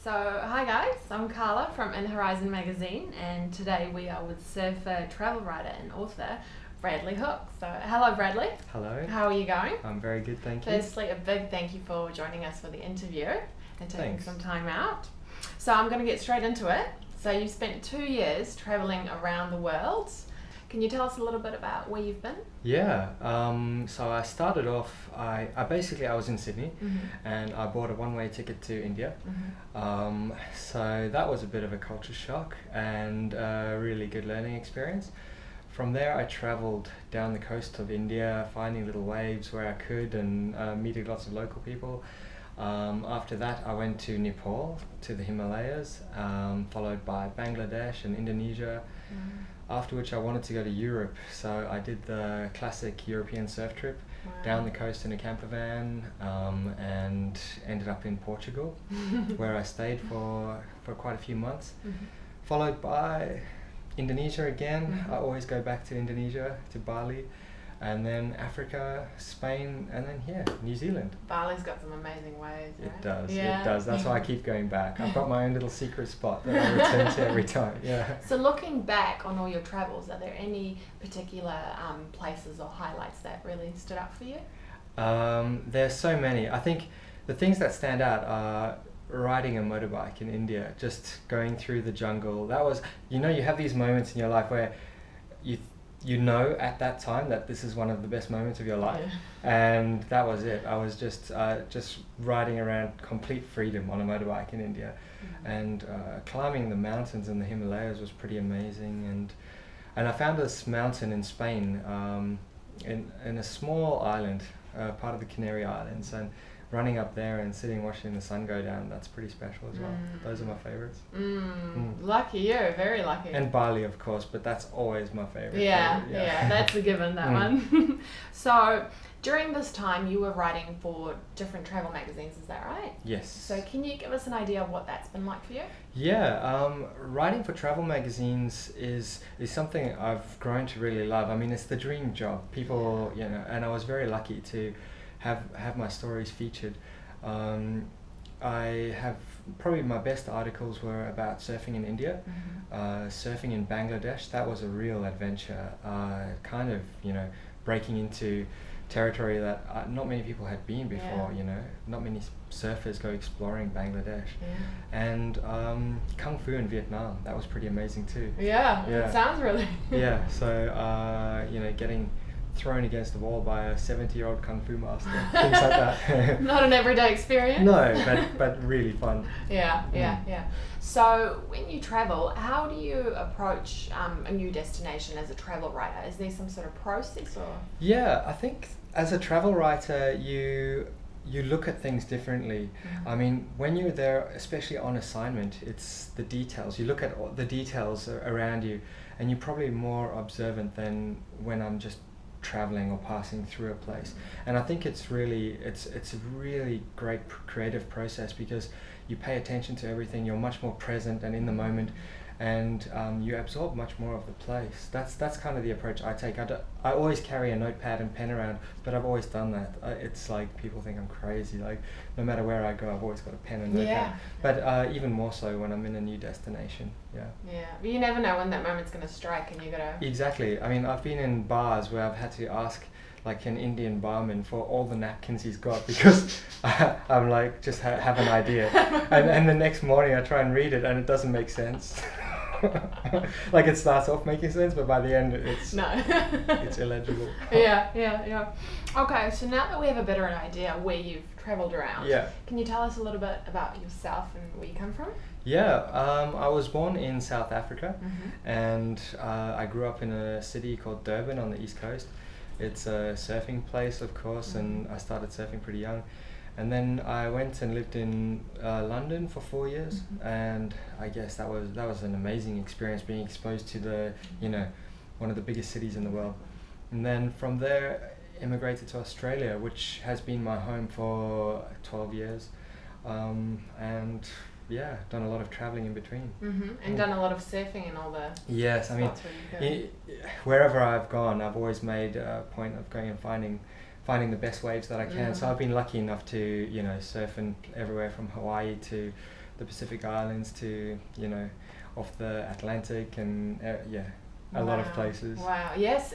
So, hi guys, I'm Karla from In Horizon magazine, and today we are with surfer, travel writer and author Bradley Hook. So, hello Bradley. Hello. How are you going? I'm very good, thank you. Firstly, a big thank you for joining us for the interview and taking Thanks. some time out. So, I'm going to get straight into it. So, you spent 2 years traveling around the world. Can you tell us a little bit about where you've been? Yeah, so I started off, I was in Sydney and I bought a one-way ticket to India. So that was a bit of a culture shock and a really good learning experience. From there I travelled down the coast of India, finding little waves where I could and meeting lots of local people. After that I went to Nepal, to the Himalayas, followed by Bangladesh and Indonesia. After which I wanted to go to Europe, so I did the classic European surf trip down the coast in a camper van and ended up in Portugal where I stayed for quite a few months. Followed by Indonesia again. I always go back to Indonesia, to Bali, and then Africa, Spain, and then here, New Zealand. Bali's got some amazing waves, right? It does, yeah. it does. That's why I keep going back. I've got my own little secret spot that I return to every time, yeah. So looking back on all your travels, are there any particular places or highlights that really stood out for you? There's so many. I think the things that stand out are riding a motorbike in India, just going through the jungle. That was, you have these moments in your life where you know at that time that this is one of the best moments of your life, and that was it. I was just riding around complete freedom on a motorbike in India, and climbing the mountains in the Himalayas was pretty amazing. And I found this mountain in Spain, in a small island, part of the Canary Islands, and running up there and sitting watching the sun go down, that's pretty special as well. Those are my favorites. Lucky you, very lucky. And Bali, of course, but that's always my favorite. Yeah, that's a given, that one. So during this time you were writing for different travel magazines, is that right? Yes. So can you give us an idea of what that's been like for you? Yeah, writing for travel magazines is something I've grown to really love. I mean, it's the dream job. People, and I was very lucky to have my stories featured. I have probably my best articles were about surfing in India, surfing in Bangladesh. That was a real adventure, kind of breaking into territory that not many people had been before. Not many surfers go exploring Bangladesh. And Kung Fu in Vietnam, that was pretty amazing too. It sounds really so getting thrown against the wall by a 70-year-old Kung Fu master, things like that. Not an everyday experience. No, but really fun. Yeah. So when you travel, how do you approach a new destination as a travel writer? Is there some sort of process or? Yeah, I think as a travel writer you look at things differently. I mean, when you're there, especially on assignment, it's the details. You look at all the details around you, and you're probably more observant than when I'm just traveling or passing through a place. And I think it's a really great creative process because you pay attention to everything. You're much more present and in the moment, and you absorb much more of the place. That's kind of the approach I take. I always carry a notepad and pen around, but I've always done that. It's like people think I'm crazy. Like no matter where I go, I've always got a pen and notepad. But even more so when I'm in a new destination. Yeah, but you never know when that moment's going to strike, and you got to. Exactly. I mean, I've been in bars where I've had to ask like an Indian barman for all the napkins he's got because I'm like just have an idea, and the next morning I try and read it and it doesn't make sense. Like it starts off making sense, but by the end it's illegible. Yeah. Okay, so now that we have a better idea where you've travelled around, can you tell us a little bit about yourself and where you come from? I was born in South Africa, and I grew up in a city called Durban on the East Coast. It's a surfing place, of course, and I started surfing pretty young. And then I went and lived in London for 4 years, and I guess that was an amazing experience, being exposed to the one of the biggest cities in the world. And then from there, immigrated to Australia, which has been my home for 12 years, and done a lot of traveling in between. And done a lot of surfing and all the. Yes, I mean, wherever I've gone, I've always made a point of going and finding the best waves that I can. So I've been lucky enough to surf in everywhere from Hawaii to the Pacific Islands to, you know, off the Atlantic and a lot of places. Wow, yes.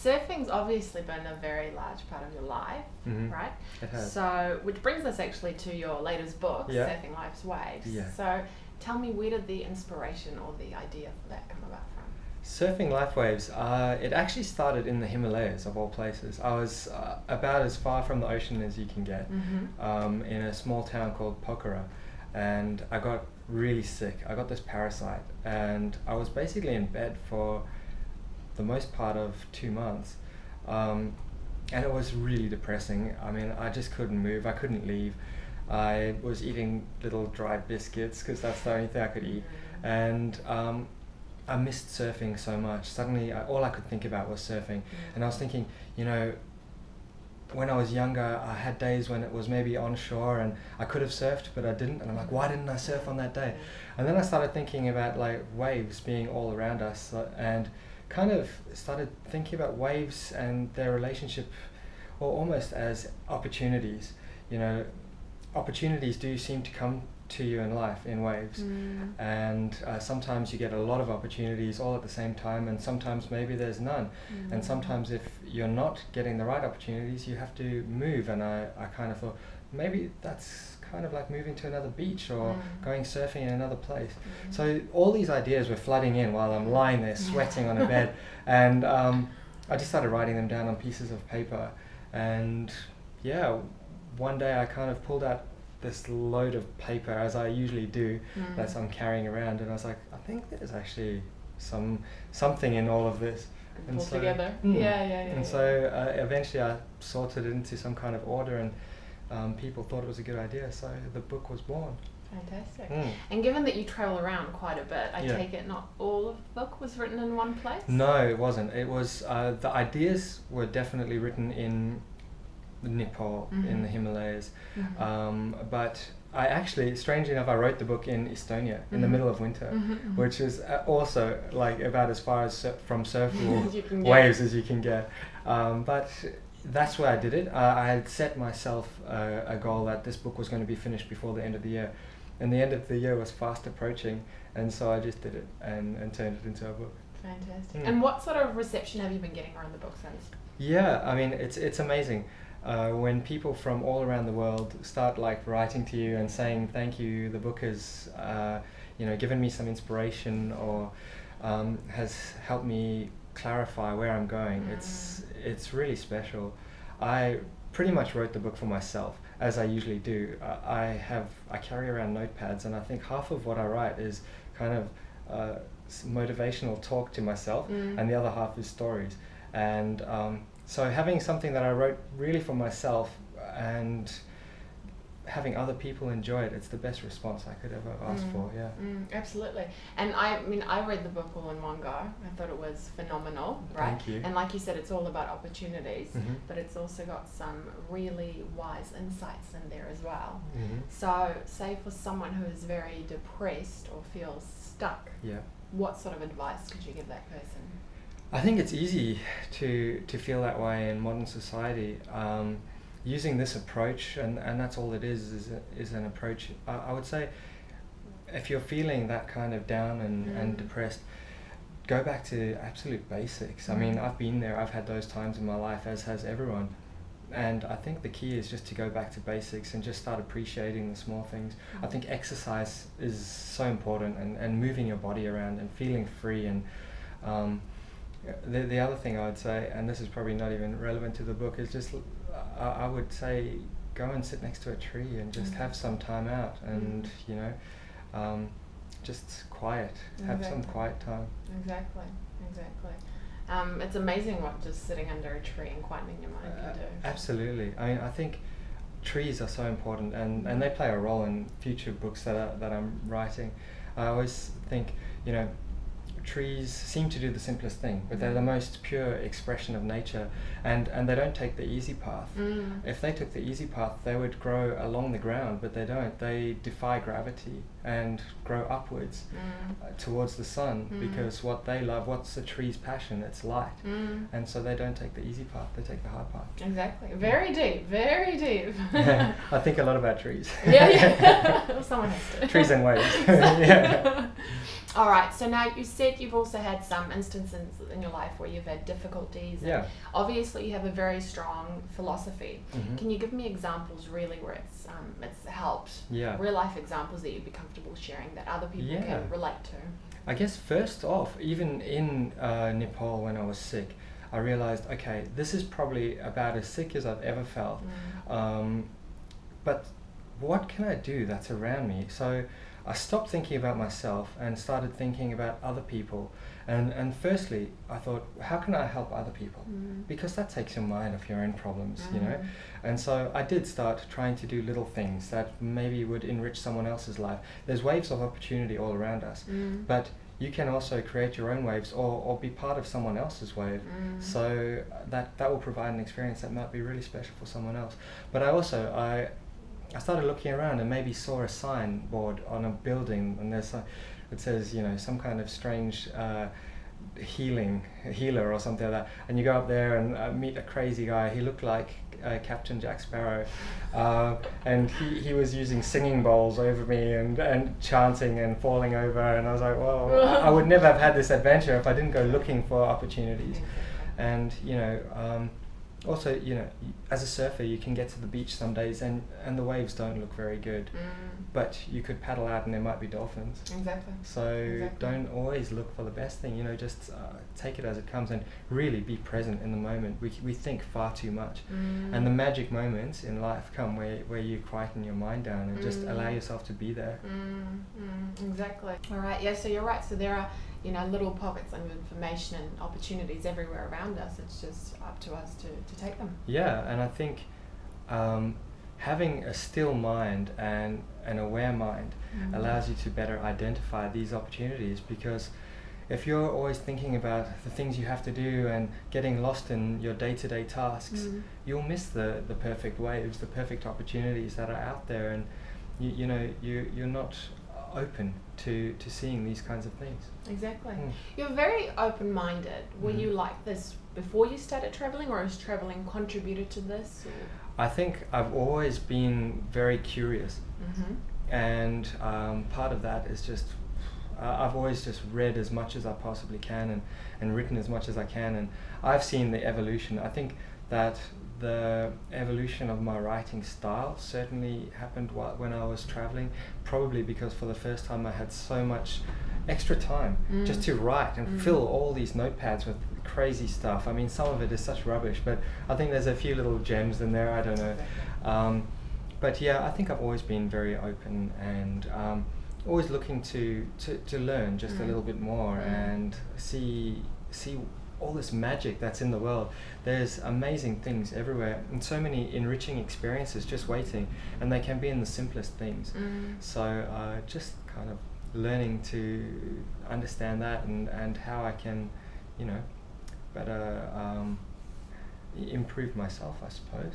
Surfing's obviously been a very large part of your life, right? It has. So, which brings us actually to your latest book, Surfing Life's Waves. Yeah. So, tell me, where did the inspiration or the idea for that come about from? Surfing Life Waves, it actually started in the Himalayas, of all places. I was about as far from the ocean as you can get, in a small town called Pokhara, and I got really sick. I got this parasite, and I was basically in bed for the most part of 2 months, and it was really depressing. I mean, I just couldn't move, I couldn't leave. I was eating little dry biscuits because that's the only thing I could eat, and I missed surfing so much. Suddenly all I could think about was surfing, and I was thinking, you know, when I was younger, I had days when it was maybe onshore and I could have surfed, but I didn't, and I'm like, why didn't I surf on that day? And then I started thinking about like waves being all around us, and kind of started thinking about waves and their relationship, or almost as opportunities. You know, opportunities do seem to come to you in life in waves, and sometimes you get a lot of opportunities all at the same time, and sometimes maybe there's none, and sometimes if you're not getting the right opportunities, you have to move. And I kind of thought maybe that's kind of like moving to another beach or going surfing in another place. So all these ideas were flooding in while I'm lying there sweating on a bed, and I just started writing them down on pieces of paper. And yeah, one day I kind of pulled out this load of paper, as I usually do, that I'm carrying around, and I was like, I think there's actually something in all of this. And pull together. And so eventually I sorted it into some kind of order, and people thought it was a good idea, so the book was born. Fantastic. And given that you travel around quite a bit, I take it not all of the book was written in one place? No, it wasn't. It was, the ideas were definitely written in Nepal, in the Himalayas, but I actually, strangely enough, I wrote the book in Estonia in the middle of winter, which is also like about as far as from surfable waves as you can get, but that's where I did it. I had set myself a goal that this book was going to be finished before the end of the year, and the end of the year was fast approaching, and so I just did it and turned it into a book. Fantastic. And what sort of reception have you been getting around the book since? Yeah, I mean, it's amazing. When people from all around the world start like writing to you and saying thank you, the book has you know, given me some inspiration, or has helped me clarify where I'm going. It's really special. I pretty much wrote the book for myself, as I usually do. I carry around notepads, and I think half of what I write is kind of motivational talk to myself, and the other half is stories. And so having something that I wrote really for myself and having other people enjoy it, it's the best response I could ever ask for. Absolutely. And I mean, I read the book all in one go. I thought it was phenomenal, right? Thank you. And like you said, it's all about opportunities, but it's also got some really wise insights in there as well. So say for someone who is very depressed or feels stuck, what sort of advice could you give that person? I think it's easy to feel that way in modern society. Using this approach, and that's all it is an approach. I would say if you're feeling that kind of down and depressed, go back to absolute basics. I mean, I've been there, I've had those times in my life, as has everyone. And I think the key is just to go back to basics and just start appreciating the small things. I think exercise is so important, and moving your body around and feeling free. And the other thing I would say, and this is probably not even relevant to the book, is just I would say go and sit next to a tree and just have some time out, and you know, just quiet, have some quiet time. Exactly. It's amazing what just sitting under a tree and quietening your mind can do. Absolutely. I mean, I think trees are so important, and they play a role in future books that I'm writing. I always think, you know, trees seem to do the simplest thing, but they're the most pure expression of nature, and they don't take the easy path. If they took the easy path, they would grow along the ground, but they don't. They defy gravity and grow upwards towards the sun, because what they love, what's the tree's passion? It's light. And so they don't take the easy path, they take the hard path. Exactly. Very deep, very deep. I think a lot about trees. Yeah. Someone has to. Trees and waves. Yeah. All right, so now you said you've also had some instances in your life where you've had difficulties. Yeah. Obviously, you have a very strong philosophy. Can you give me examples really where it's helped? Yeah. Real life examples that you'd be comfortable sharing that other people can relate to? I guess first off, even in Nepal when I was sick, I realized, okay, this is probably about as sick as I've ever felt. But what can I do that's around me? So I stopped thinking about myself and started thinking about other people. And firstly, I thought, how can I help other people? Because that takes your mind off your own problems, you know? And so I did start trying to do little things that maybe would enrich someone else's life. There's waves of opportunity all around us, but you can also create your own waves or be part of someone else's wave. So that will provide an experience that might be really special for someone else. But I started looking around and maybe saw a signboard on a building, and it says, you know, some kind of strange healer or something like that. And you go up there and meet a crazy guy. He looked like Captain Jack Sparrow, and he was using singing bowls over me and chanting and falling over. And I was like, well, I would never have had this adventure if I didn't go looking for opportunities. And you know. Also, you know, as a surfer, you can get to the beach some days and the waves don't look very good, but you could paddle out and there might be dolphins. Exactly. So don't always look for the best thing, you know, just take it as it comes and really be present in the moment. We think far too much, and the magic moments in life come where you quieten your mind down and just allow yourself to be there. Exactly. All right, yeah, so you're right. So there are, you know, little pockets of information and opportunities everywhere around us. It's just up to us to take them. Yeah, and I think having a still mind and an aware mind allows you to better identify these opportunities, because if you're always thinking about the things you have to do and getting lost in your day-to-day tasks, you'll miss the perfect waves, the perfect opportunities that are out there, and you're not open to seeing these kinds of things. Exactly. You're very open-minded. Were you like this before you started traveling, or has traveling contributed to this? Or? I think I've always been very curious, and part of that is just I've always just read as much as I possibly can and written as much as I can, and I've seen the evolution. I think that the evolution of my writing style certainly happened when I was traveling, probably because for the first time I had so much extra time just to write and fill all these notepads with crazy stuff. I mean, some of it is such rubbish, but I think there's a few little gems in there, I don't know. But yeah, I think I've always been very open and always looking to learn just a little bit more and see all this magic that's in the world. There's amazing things everywhere and so many enriching experiences just waiting, and they can be in the simplest things. So just kind of learning to understand that and how I can, you know, better improve myself, I suppose.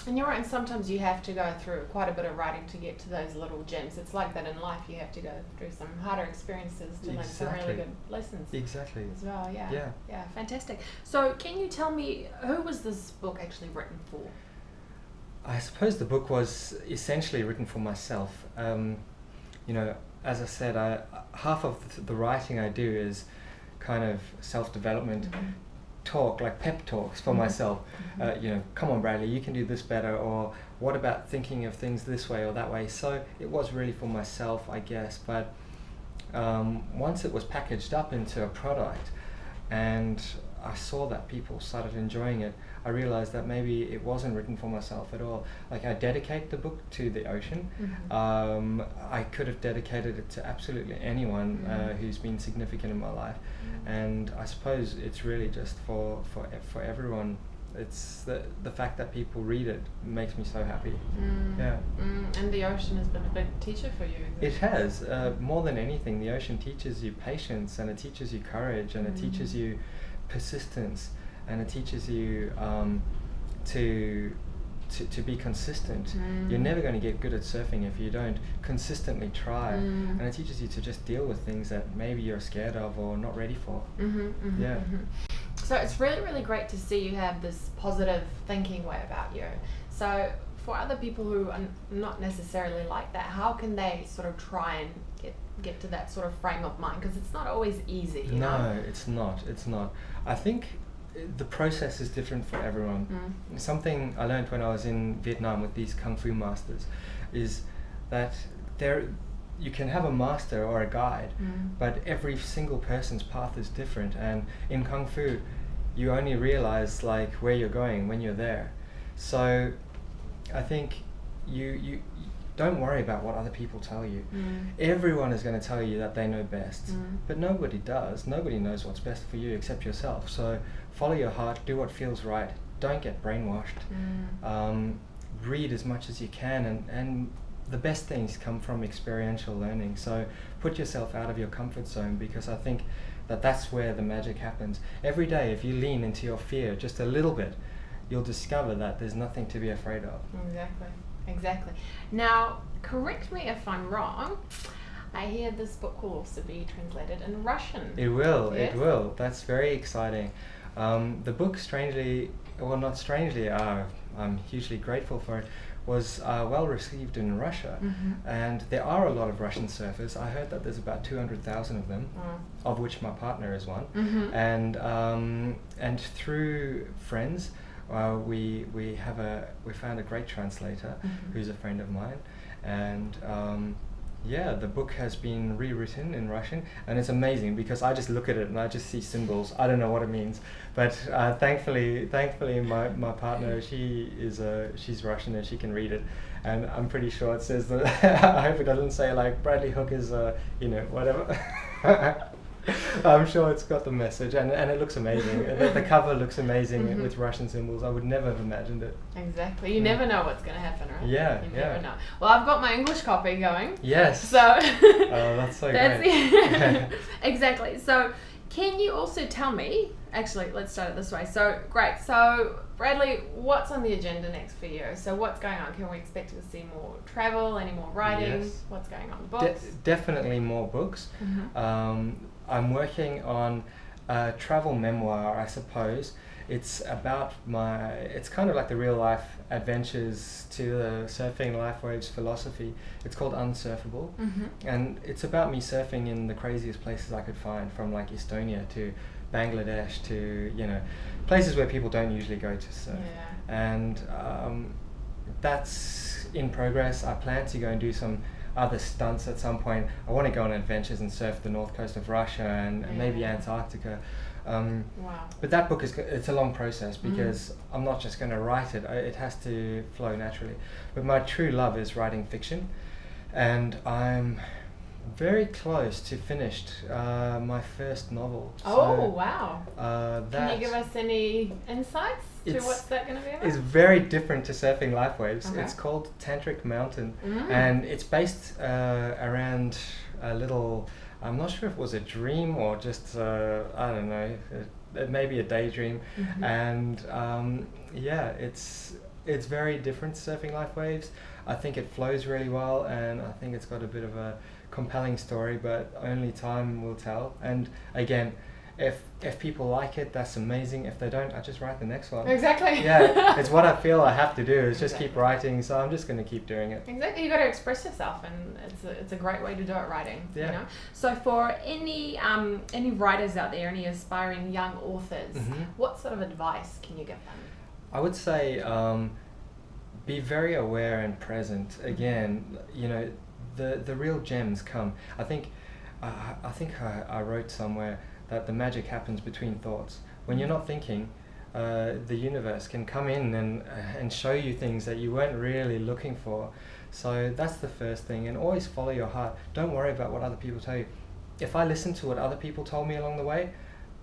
And you're right, and sometimes you have to go through quite a bit of writing to get to those little gems. It's like that in life. You have to go through some harder experiences to learn some really good lessons. Exactly. As well, yeah, fantastic. So can you tell me, who was this book actually written for? I suppose the book was essentially written for myself. You know, as I said, half of the writing I do is kind of self-development talk, like pep talks for myself. You know, come on Bradley, you can do this better, or what about thinking of things this way or that way. So it was really for myself, I guess, but once it was packaged up into a product and I saw that people started enjoying it, I realized that maybe it wasn't written for myself at all. Like, I dedicate the book to the ocean. I could have dedicated it to absolutely anyone who's been significant in my life, and I suppose it's really just for everyone it's the fact that people read it makes me so happy. And the ocean has been a big teacher for you. It has, more than anything. The ocean teaches you patience, and it teaches you courage, and it teaches you persistence, and it teaches you to be consistent. You're never going to get good at surfing if you don't consistently try. And it teaches you to just deal with things that maybe you're scared of or not ready for. So it's really, really great to see you have this positive thinking way about you. So for other people who are not necessarily like that, how can they sort of try and get to that sort of frame of mind? Because it's not always easy, you know? No, it's not. I think the process is different for everyone. Something I learned when I was in Vietnam with these Kung Fu masters is that you can have a master or a guide, but every single person's path is different. And in Kung Fu, you only realize like where you're going when you're there. So I think you don't worry about what other people tell you. Everyone is going to tell you that they know best, but nobody does. Nobody knows what's best for you except yourself. So follow your heart, do what feels right. Don't get brainwashed. Read as much as you can, and the best things come from experiential learning. So put yourself out of your comfort zone, because I think that's where the magic happens. Every day, if you lean into your fear just a little bit, you'll discover that there's nothing to be afraid of. Exactly. Now, correct me if I'm wrong, I hear this book will also be translated in Russian. It will, yes? It will. That's very exciting. The book, not strangely, I'm hugely grateful for it, was well received in Russia. And there are a lot of Russian surfers. I heard that there's about 200,000 of them, of which my partner is one. And through friends, we found a great translator who's a friend of mine, and the book has been rewritten in Russian, and it's amazing because I just look at it and I just see symbols. I don't know what it means, but thankfully my partner, she's Russian and she can read it, and I'm pretty sure it says that. I hope it doesn't say like Bradley Hook is whatever. I'm sure it's got the message, and it looks amazing. The cover looks amazing with Russian symbols. I would never have imagined it. Exactly. You never know what's going to happen, right? Yeah, you never know. Well, I've got my English copy going. Yes. So. Oh, that's so great. Exactly. So, can you also tell me? Actually, let's start it this way. So, great. So, Bradley, what's on the agenda next for you? So, what's going on? Can we expect to see more travel? Any more writing? Yes. What's going on? Books? Definitely more books. I'm working on a travel memoir, I suppose. It's about it's kind of like the real life adventures to the surfing life waves philosophy. It's called Unsurfable. And it's about me surfing in the craziest places I could find, from like Estonia to Bangladesh to, places where people don't usually go to surf. And that's in progress. I plan to go and do some other stunts at some point. I want to go on adventures and surf the north coast of Russia and maybe Antarctica. Wow. But that book it's a long process, because I'm not just going to write it. It has to flow naturally. But my true love is writing fiction, and I'm very close to finished my first novel. Wow. Can you give us any insights to what's that going to be about? It's very different to Surfing Life Waves. Okay. It's called Tantric Mountain, and it's based around a little, I'm not sure if it was a dream or just, I don't know, it may be a daydream. And it's very different to Surfing Life Waves. I think it flows really well, and I think it's got a bit of a compelling story, but only time will tell. And again, if people like it, that's amazing. If they don't, I just write the next one. Exactly. Yeah, it's what I feel I have to do, is just keep writing, so I'm just going to keep doing it. Exactly, you got to express yourself, and it's a great way to do it, writing. You know? So for any writers out there, any aspiring young authors, what sort of advice can you give them? I would say be very aware and present. Again, the real gems come. I think I wrote somewhere that the magic happens between thoughts. When you're not thinking, the universe can come in and show you things that you weren't really looking for. So that's the first thing, and always follow your heart. Don't worry about what other people tell you. If I listened to what other people told me along the way,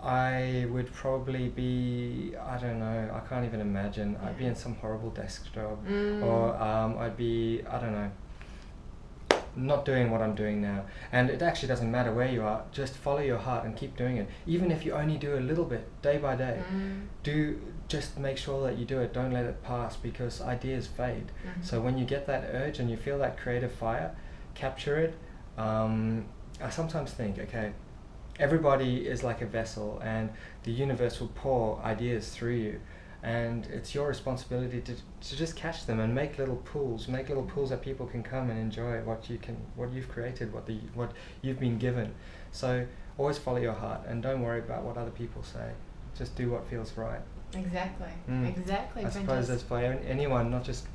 I would probably be, I don't know, I can't even imagine. Yeah. I'd be in some horrible desk job, or I'd be, I don't know, not doing what I'm doing now. And it actually doesn't matter where you are, just follow your heart and keep doing it. Even if you only do a little bit, day by day, just make sure that you do it. Don't let it pass, because ideas fade. So when you get that urge and you feel that creative fire, capture it. I sometimes think, okay, everybody is like a vessel, and the universe will pour ideas through you, and it's your responsibility to just catch them and make little pools that people can come and enjoy what you've created, what you've been given. So always follow your heart and don't worry about what other people say. Just do what feels right. Exactly. I suppose that's for anyone, not just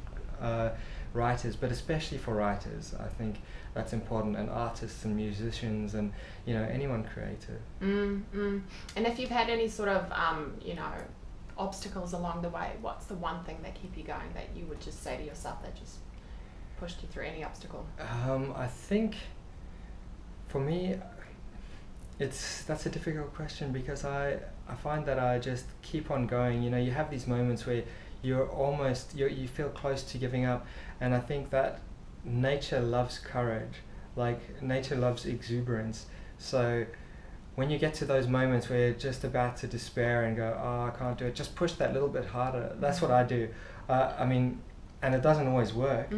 writers, but especially for writers. I think that's important, and artists and musicians and anyone creative. And if you've had any sort of obstacles along the way, what's the one thing that keep you going, that you would just say to yourself that just pushed you through any obstacle? I think for me that's a difficult question, because I find that I just keep on going. You have these moments where you feel close to giving up, and I think that nature loves courage, like nature loves exuberance. So when you get to those moments where you're just about to despair and go, oh, I can't do it, just push that little bit harder. That's what I do. And it doesn't always work.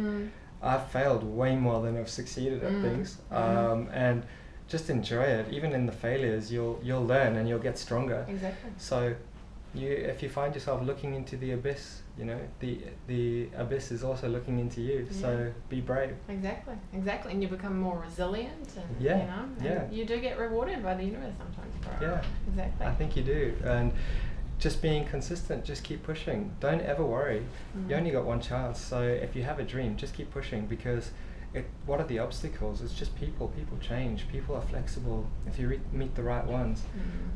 I've failed way more than I've succeeded at things, and just enjoy it. Even in the failures, you'll learn and you'll get stronger. Exactly. So if you find yourself looking into the abyss, the abyss is also looking into you. So be brave. Exactly, and you become more resilient, and and you do get rewarded by the universe sometimes for it. Exactly. I think you do. And just being consistent, just keep pushing. Don't ever worry. You only got one chance. So if you have a dream, just keep pushing, because what are the obstacles? It's just people. People change. People are flexible. If you meet the right ones,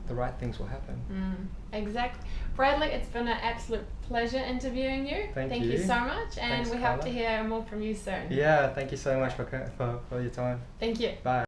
the right things will happen. Exactly. Bradley, it's been an absolute pleasure interviewing you. Thank you so much, and Thanks, we Karla. hope to hear more from you soon. Yeah, thank you so much for your time. Thank you. Bye.